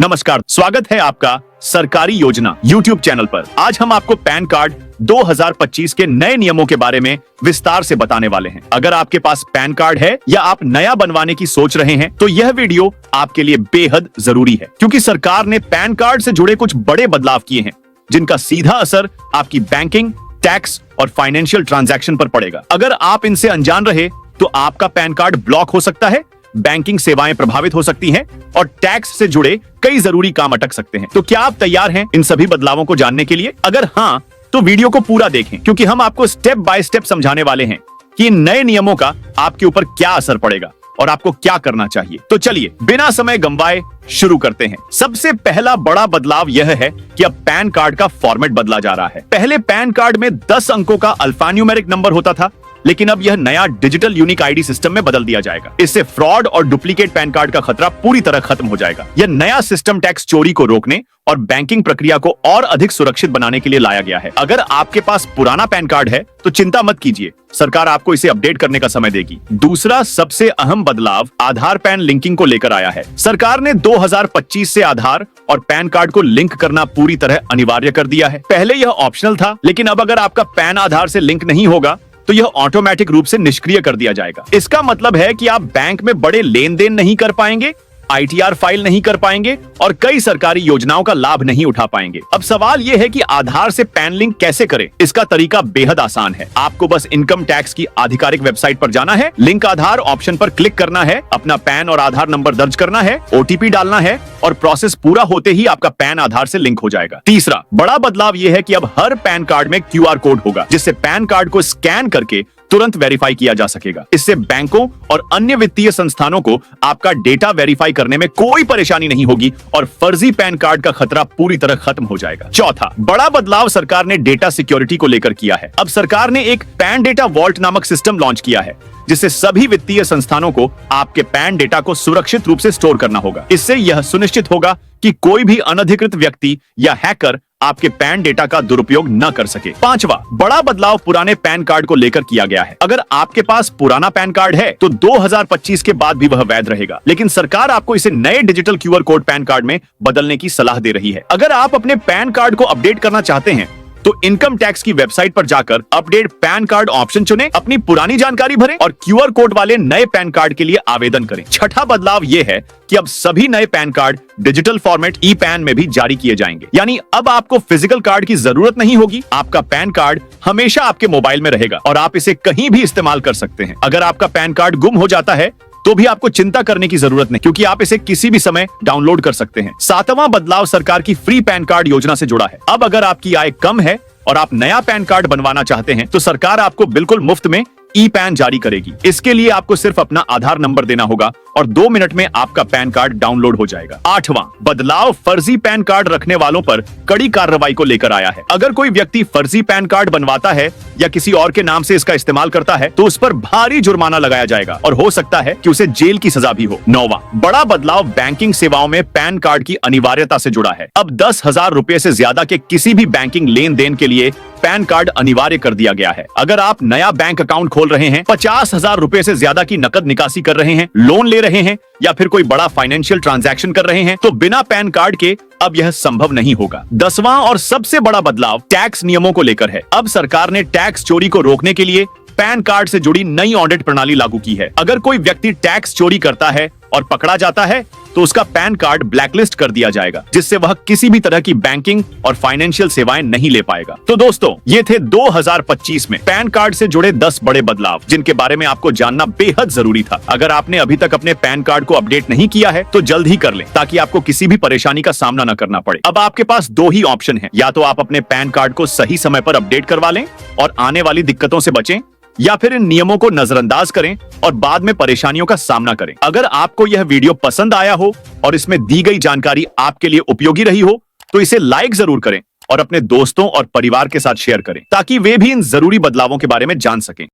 नमस्कार, स्वागत है आपका सरकारी योजना यूट्यूब चैनल पर। आज हम आपको पैन कार्ड 2025 के नए नियमों के बारे में विस्तार से बताने वाले हैं। अगर आपके पास पैन कार्ड है या आप नया बनवाने की सोच रहे हैं तो यह वीडियो आपके लिए बेहद जरूरी है, क्योंकि सरकार ने पैन कार्ड से जुड़े कुछ बड़े बदलाव किए हैं जिनका सीधा असर आपकी बैंकिंग, टैक्स और फाइनेंशियल ट्रांजैक्शन पर पड़ेगा। अगर आप इनसे अनजान रहे तो आपका पैन कार्ड ब्लॉक हो सकता है, बैंकिंग सेवाएं प्रभावित हो सकती हैं और टैक्स से जुड़े कई जरूरी काम अटक सकते हैं। तो क्या आप तैयार हैं इन सभी बदलावों को जानने के लिए? अगर हाँ, तो वीडियो को पूरा देखें, क्योंकि हम आपको स्टेप बाय स्टेप समझाने वाले हैं कि इन नए नियमों का आपके ऊपर क्या असर पड़ेगा और आपको क्या करना चाहिए। तो चलिए बिना समय गंवाए शुरू करते हैं। सबसे पहला बड़ा बदलाव यह है कि अब पैन कार्ड का फॉर्मेट बदला जा रहा है। पहले पैन कार्ड में 10 अंकों का अल्फान्यूमेरिक नंबर होता था, लेकिन अब यह नया डिजिटल यूनिक आईडी सिस्टम में बदल दिया जाएगा। इससे फ्रॉड और डुप्लीकेट पैन कार्ड का खतरा पूरी तरह खत्म हो जाएगा। यह नया सिस्टम टैक्स चोरी को रोकने और बैंकिंग प्रक्रिया को और अधिक सुरक्षित बनाने के लिए लाया गया है। अगर आपके पास पुराना पैन कार्ड है तो चिंता मत कीजिए, सरकार आपको इसे अपडेट करने का समय देगी। दूसरा सबसे अहम बदलाव आधार पैन लिंकिंग को लेकर आया है। सरकार ने 2025 से आधार और पैन कार्ड को लिंक करना पूरी तरह अनिवार्य कर दिया है। पहले यह ऑप्शनल था, लेकिन अब अगर आपका पैन आधार से लिंक नहीं होगा तो यह ऑटोमेटिक रूप से निष्क्रिय कर दिया जाएगा। इसका मतलब है कि आप बैंक में बड़े लेन देन नहीं कर पाएंगे, आईटीआर फाइल नहीं कर पाएंगे और कई सरकारी योजनाओं का लाभ नहीं उठा पाएंगे। अब सवाल यह है कि आधार से पैन लिंक कैसे करें? इसका तरीका बेहद आसान है। आपको बस इनकम टैक्स की आधिकारिक वेबसाइट पर जाना है, लिंक आधार ऑप्शन पर क्लिक करना है, अपना पैन और आधार नंबर दर्ज करना है, ओटीपी डालना है और प्रोसेस पूरा होते ही आपका पैन आधार से लिंक हो जाएगा। तीसरा बड़ा बदलाव यह है कि अब हर पैन कार्ड में क्यूआर कोड होगा, जिससे पैन कार्ड को स्कैन करके तुरंत वेरीफाई किया जा सकेगा। इससे बैंकों और अन्य वित्तीय संस्थानों को आपका डेटा वेरीफाई करने में कोई परेशानी नहीं होगी और फर्जी पैन कार्ड का खतरा पूरी तरह खत्म हो जाएगा। चौथा बड़ा बदलाव सरकार ने डेटा सिक्योरिटी को लेकर किया है। अब सरकार ने एक पैन डेटा वॉल्ट नामक सिस्टम लॉन्च किया है, जिससे सभी वित्तीय संस्थानों को आपके पैन डेटा को सुरक्षित रूप से स्टोर करना होगा। इससे यह सुनिश्चित होगा कि कोई भी अनधिकृत व्यक्ति या हैकर आपके पैन डेटा का दुरुपयोग न कर सके। पांचवा बड़ा बदलाव पुराने पैन कार्ड को लेकर किया गया है। अगर आपके पास पुराना पैन कार्ड है तो 2025 के बाद भी वह वैध रहेगा, लेकिन सरकार आपको इसे नए digital QR code pan card में बदलने की सलाह दे रही है। अगर आप अपने पैन कार्ड को अपडेट करना चाहते हैं तो इनकम टैक्स की वेबसाइट पर जाकर अपडेट पैन कार्ड ऑप्शन चुनें, अपनी पुरानी जानकारी भरें और क्यूआर कोड वाले नए पैन कार्ड के लिए आवेदन करें। छठा बदलाव यह है कि अब सभी नए pan card digital format e PAN में भी जारी किए जाएंगे, यानी अब आपको फिजिकल कार्ड की जरूरत नहीं होगी। आपका पैन कार्ड हमेशा आपके मोबाइल में रहेगा और आप इसे कहीं भी इस्तेमाल कर सकते हैं। अगर आपका पैन कार्ड गुम हो जाता है तो भी आपको चिंता करने की जरूरत नहीं, क्योंकि आप इसे किसी भी समय डाउनलोड कर सकते हैं। सातवां बदलाव सरकार की फ्री पैन कार्ड योजना से जुड़ा है। अब अगर आपकी आय कम है और आप नया पैन कार्ड बनवाना चाहते हैं तो सरकार आपको बिल्कुल मुफ्त में ई पैन जारी करेगी। इसके लिए आपको सिर्फ अपना आधार नंबर देना होगा और 2 मिनट में आपका पैन कार्ड डाउनलोड हो जाएगा। आठवां बदलाव फर्जी पैन कार्ड रखने वालों पर कड़ी कार्रवाई को लेकर आया है। अगर कोई व्यक्ति फर्जी पैन कार्ड बनवाता है या किसी और के नाम से इसका इस्तेमाल करता है तो उस पर भारी जुर्माना लगाया जाएगा और हो सकता है कि उसे जेल की सजा भी हो। नौवां बड़ा बदलाव बैंकिंग सेवाओं में पैन कार्ड की अनिवार्यता से जुड़ा है। अब 10,000 रुपए से ज्यादा के किसी भी बैंकिंग लेन देन के लिए पैन कार्ड अनिवार्य कर दिया गया है। अगर आप नया बैंक अकाउंट खोल रहे हैं, 50,000 रुपए से ज्यादा की नकद निकासी कर रहे हैं, लोन ले रहे हैं या फिर कोई बड़ा फाइनेंशियल ट्रांजैक्शन कर रहे हैं तो बिना पैन कार्ड के अब यह संभव नहीं होगा। 10वां और सबसे बड़ा बदलाव टैक्स नियमों को लेकर है। अब सरकार ने टैक्स चोरी को रोकने के लिए पैन कार्ड से जुड़ी नई ऑडिट प्रणाली लागू की है। अगर कोई व्यक्ति टैक्स चोरी करता है और पकड़ा जाता है तो उसका पैन कार्ड ब्लैकलिस्ट कर दिया जाएगा, जिससे वह किसी भी तरह की बैंकिंग और फाइनेंशियल सेवाएं नहीं ले पाएगा। तो दोस्तों, ये थे 2025 में पैन कार्ड से जुड़े 10 बड़े बदलाव, जिनके बारे में आपको जानना बेहद जरूरी था। अगर आपने अभी तक अपने पैन कार्ड को अपडेट नहीं किया है तो जल्द ही कर लें, ताकि आपको किसी भी परेशानी का सामना न करना पड़े। अब आपके पास 2 ही ऑप्शन है, या तो आप अपने पैन कार्ड को सही समय पर अपडेट करवा लें और आने वाली दिक्कतों से बचें, या फिर इन नियमों को नजरअंदाज करें और बाद में परेशानियों का सामना करें। अगर आपको यह वीडियो पसंद आया हो और इसमें दी गई जानकारी आपके लिए उपयोगी रही हो तो इसे लाइक जरूर करें और अपने दोस्तों और परिवार के साथ शेयर करें, ताकि वे भी इन जरूरी बदलावों के बारे में जान सकें।